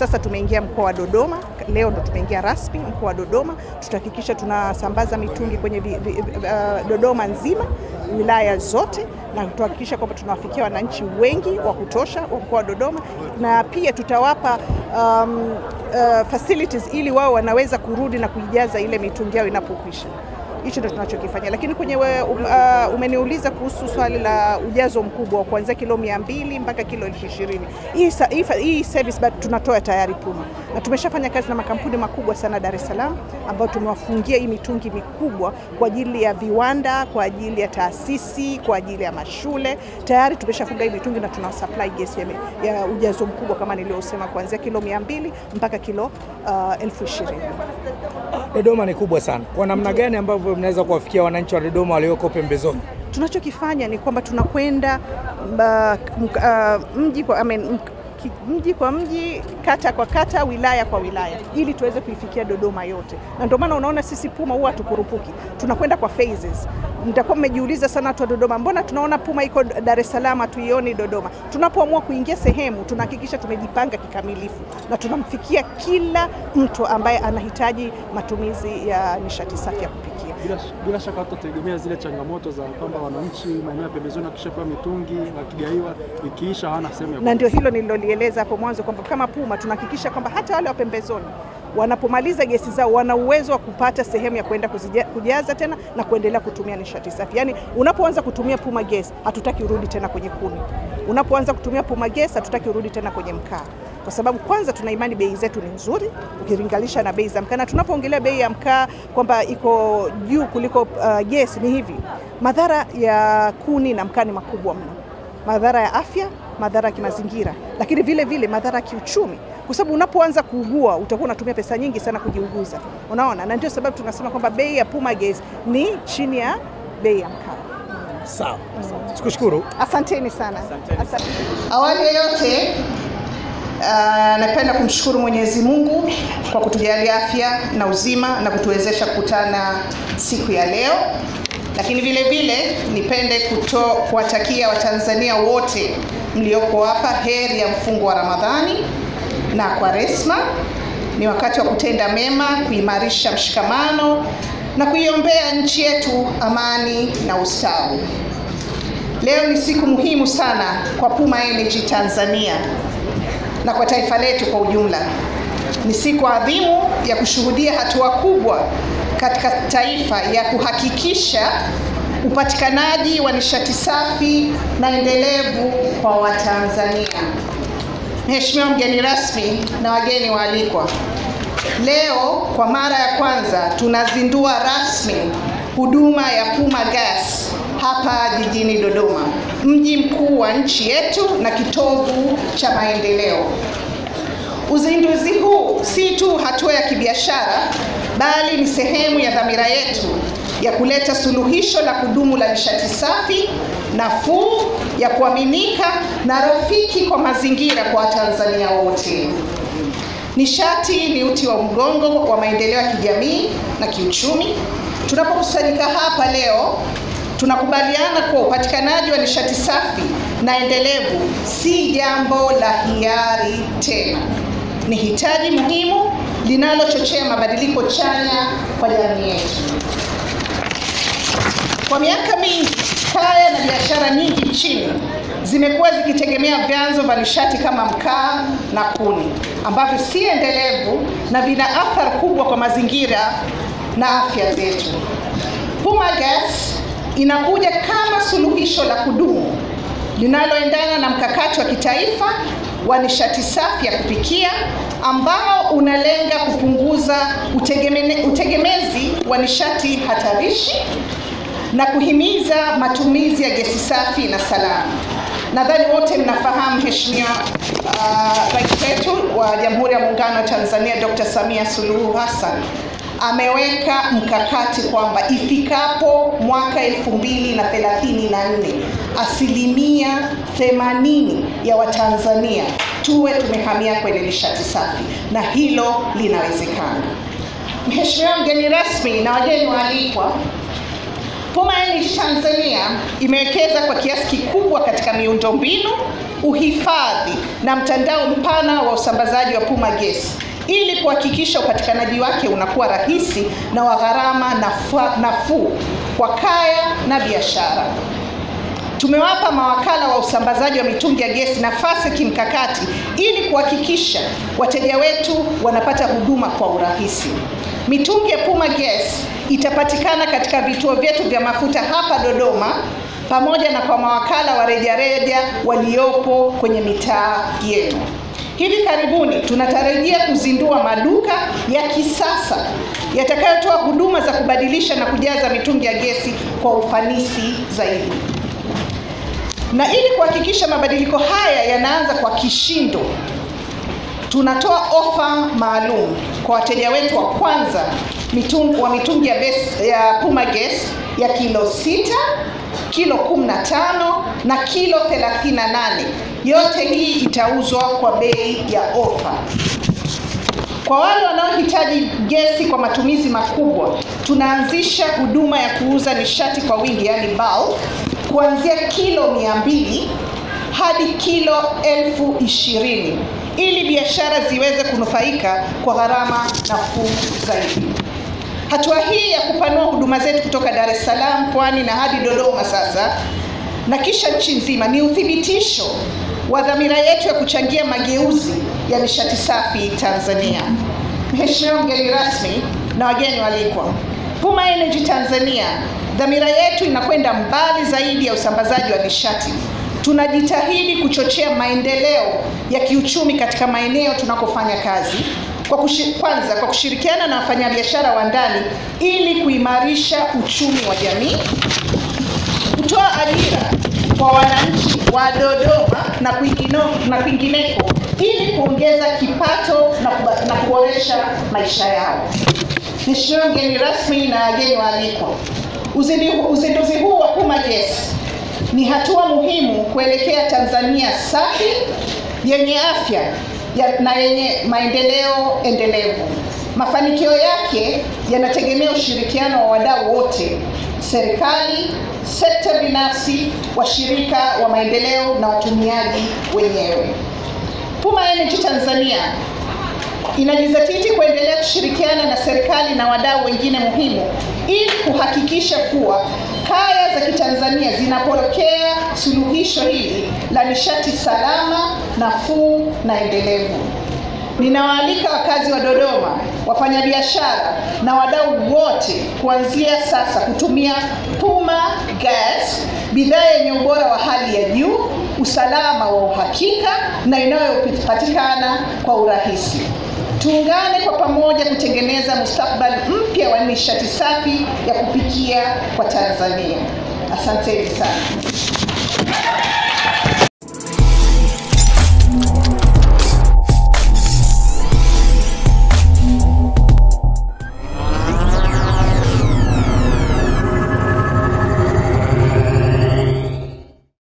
sasa tumeingia mkoa wa Dodoma, leo ndo tumeingia rasmi mkoa wa Dodoma. Tutahakikisha tunasambaza mitungi kwenye Dodoma nzima, wilaya zote, na tuhakikisha kwamba tunawafikia wananchi wengi wa kutosha wa mkoa wa Dodoma, na pia tutawapa facilities ili wao wanaweza kurudi na kuijaza ile mitungi yao inapokwisha. Hicho ndio tunachokifanya. Lakini kwenye umeniuliza kuhusu swali la ujazo mkubwa kuanzia kilo 200 mpaka kilo 20. Hii service bado tunatoa tayari Puma. Na tumeshafanya kazi na makampuni makubwa sana Dar es Salaam ambao tumewafungia hii mitungi mikubwa kwa ajili ya viwanda, kwa ajili ya taasisi, kwa ajili ya mashule. Tayari tumeshafunga hii mitungi na tuna supply gas ya ujazo mkubwa kama niliosema kuanzia kilo 200 mpaka kilo 20,000. Dodoma ni kubwa sana. Kwa namna gani ambavyo mnaweza kuwafikia wananchi wa Dodoma walioko pembezoni? Tunachokifanya ni kwamba tunakwenda mji kwa mji, kata kwa kata, wilaya kwa wilaya, ili tuweze kuifikia Dodoma yote. Na ndio maana unaona sisi Puma huwa hatukurupuki. Tunakwenda kwa phases. Mtakuwa mmejiuliza sana watu wa Dodoma, mbona tunaona Puma iko Dar es Salaam tuioni Dodoma? Tunapoamua kuingia sehemu, tunahakikisha tumejipanga kikamilifu na tunamfikia kila mtu ambaye anahitaji matumizi ya nishati safi ya kupikia. Bila shaka tutategemea zile changamoto za kwamba wananchi maeneo ya pembezoni wakishapewa mitungi na kigaiwa ikiisha hawana sehemu ya. Na ndio hilo nililolieleza hapo mwanzo kwamba kama Puma tunahakikisha kwamba hata wale wa pembezoni wanapomaliza gesi zao wana uwezo wa kupata sehemu ya kwenda kujaza tena na kuendelea kutumia nishati safi. Yaani unapoanza kutumia Puma gas hatutaki urudi tena kwenye kuni. Unapoanza kutumia Puma gas hatutaki urudi tena kwenye mkaa. Kwa sababu kwanza tuna imani bei zetu ni nzuri ukilinganisha na bei za mkaa. Na tunapoongelea bei ya mkaa kwamba iko juu kuliko gas ni hivi. Madhara ya kuni na mkaa ni makubwa mno. Madhara ya afya, madhara ya kimazingira, lakini vile vile madhara ya kiuchumi. Kwa sababu unapoanza kuugua utakuwa unatumia pesa nyingi sana kujiuguza. Unaona? Na ndio sababu tunasema kwamba bei ya Puma gas ni chini ya bei ya mkaa. Sawa. Tukushukuru. Asanteni sana. Asante. Awali yote napenda kumshukuru Mwenyezi Mungu kwa kutujalia afya na uzima na kutuwezesha kukutana siku ya leo. Lakini vile vile nipende kuwatakia Watanzania wote mlioko hapa heri ya mfungo wa Ramadhani na Kwaresma. Ni wakati wa kutenda mema, kuimarisha mshikamano na kuiombea nchi yetu amani na ustawi. Leo ni siku muhimu sana kwa Puma Energy Tanzania na kwa taifa letu kwa ujumla. Ni siku adhimu ya kushuhudia hatua kubwa katika taifa ya kuhakikisha upatikanaji wa nishati safi na endelevu kwa Watanzania. Mheshimiwa mgeni rasmi na wageni waalikwa, leo kwa mara ya kwanza tunazindua rasmi huduma ya Puma Gas hapa jijini Dodoma, mji mkuu wa nchi yetu na kitovu cha maendeleo. Uzinduzi huu si tu hatua ya kibiashara, bali ni sehemu ya dhamira yetu ya kuleta suluhisho la kudumu la nishati safi, nafuu, ya kuaminika na rafiki kwa mazingira kwa Watanzania wote. Nishati ni uti wa mgongo wa maendeleo ya kijamii na kiuchumi. Tunapokusanyika hapa leo, tunakubaliana kuwa upatikanaji wa nishati safi na endelevu si jambo la hiari tena. Ni hitaji muhimu linalochochea mabadiliko chanya kwa jamii yetu. Kwa miaka mingi, kaya na biashara nyingi nchini zimekuwa zikitegemea vyanzo vya nishati kama mkaa na kuni, ambavyo si endelevu na vina athari kubwa kwa mazingira na afya zetu. Puma Gas inakuja kama suluhisho la kudumu linaloendana na mkakati wa kitaifa wa nishati safi ya kupikia ambao unalenga kupunguza utegemezi wa nishati hatarishi na kuhimiza matumizi ya gesi safi na salama. Nadhani wote mnafahamu Mheshimiwa Rais wetu wa Jamhuri ya Muungano wa Tanzania Dr. Samia Suluhu Hassan ameweka mkakati kwamba ifikapo mwaka 2034 80% ya Watanzania tuwe tumehamia kwenye nishati safi, na hilo linawezekana. Mheshimiwa mgeni rasmi na wageni waalikwa, Puma Energy Tanzania imewekeza kwa kiasi kikubwa katika miundombinu, uhifadhi na mtandao mpana wa usambazaji wa Puma Gas ili kuhakikisha upatikanaji wake unakuwa rahisi na wa gharama nafuu kwa kaya na biashara. Tumewapa mawakala wa usambazaji wa mitungi ya gesi nafasi kimkakati ili kuhakikisha wateja wetu wanapata huduma kwa urahisi. Mitungi ya Puma Gas itapatikana katika vituo vyetu vya mafuta hapa Dodoma pamoja na kwa mawakala wa rejareja waliopo kwenye mitaa yenu. Hivi karibuni tunatarajia kuzindua maduka ya kisasa yatakayotoa huduma za kubadilisha na kujaza mitungi ya gesi kwa ufanisi zaidi. Na ili kuhakikisha mabadiliko haya yanaanza kwa kishindo, tunatoa ofa maalum kwa wateja wetu wa kwanza mitungi ya Puma Gas ya kilo 6, kilo 15 na kilo 38. Yote hii itauzwa kwa bei ya ofa. Kwa wale wanaohitaji gesi kwa matumizi makubwa, tunaanzisha huduma ya kuuza nishati kwa wingi, yani bulk, kuanzia kilo 200 hadi kilo 20,000 ili biashara ziweze kunufaika kwa gharama nafuu zaidi. Hatua hii ya kupanua huduma zetu kutoka Dar es Salaam, Pwani na hadi Dodoma sasa na kisha nchi nzima ni uthibitisho wa dhamira yetu ya kuchangia mageuzi ya nishati safi Tanzania. Mheshimiwa mgeni rasmi na wageni walikwa, Puma Energy Tanzania, dhamira yetu inakwenda mbali zaidi ya usambazaji wa nishati. Tunajitahidi kuchochea maendeleo ya kiuchumi katika maeneo tunakofanya kazi, kwanza kwa kushirikiana na wafanyabiashara wa ndani ili kuimarisha uchumi wa jamii, kutoa ajira kwa wananchi wa Dodoma na kwingineko ili kuongeza kipato na kuboresha maisha yao. Mheshimiwa mgeni rasmi na wageni waalikwa, uzinduzi huu wa Puma Gas ni hatua muhimu kuelekea Tanzania safi, yenye afya na yenye maendeleo endelevu. Mafanikio yake yanategemea ushirikiano wa wadau wote: serikali, sekta binafsi, washirika wa maendeleo na watumiaji wenyewe. Puma Energy Tanzania inajizatiti kuendelea kushirikiana na serikali na wadau wengine muhimu ili kuhakikisha kuwa kaya za Kitanzania zinapokea suluhisho hili la nishati salama, nafuu na endelevu. Ninawaalika wakazi wa Dodoma, wafanyabiashara na wadau wote kuanzia sasa kutumia Puma Gas, bidhaa yenye ubora wa hali ya juu, usalama wa uhakika na inayopatikana kwa urahisi. Tuungane kwa pamoja kutengeneza mustakabali mpya wa nishati safi ya kupikia kwa Tanzania. Asanteni sana.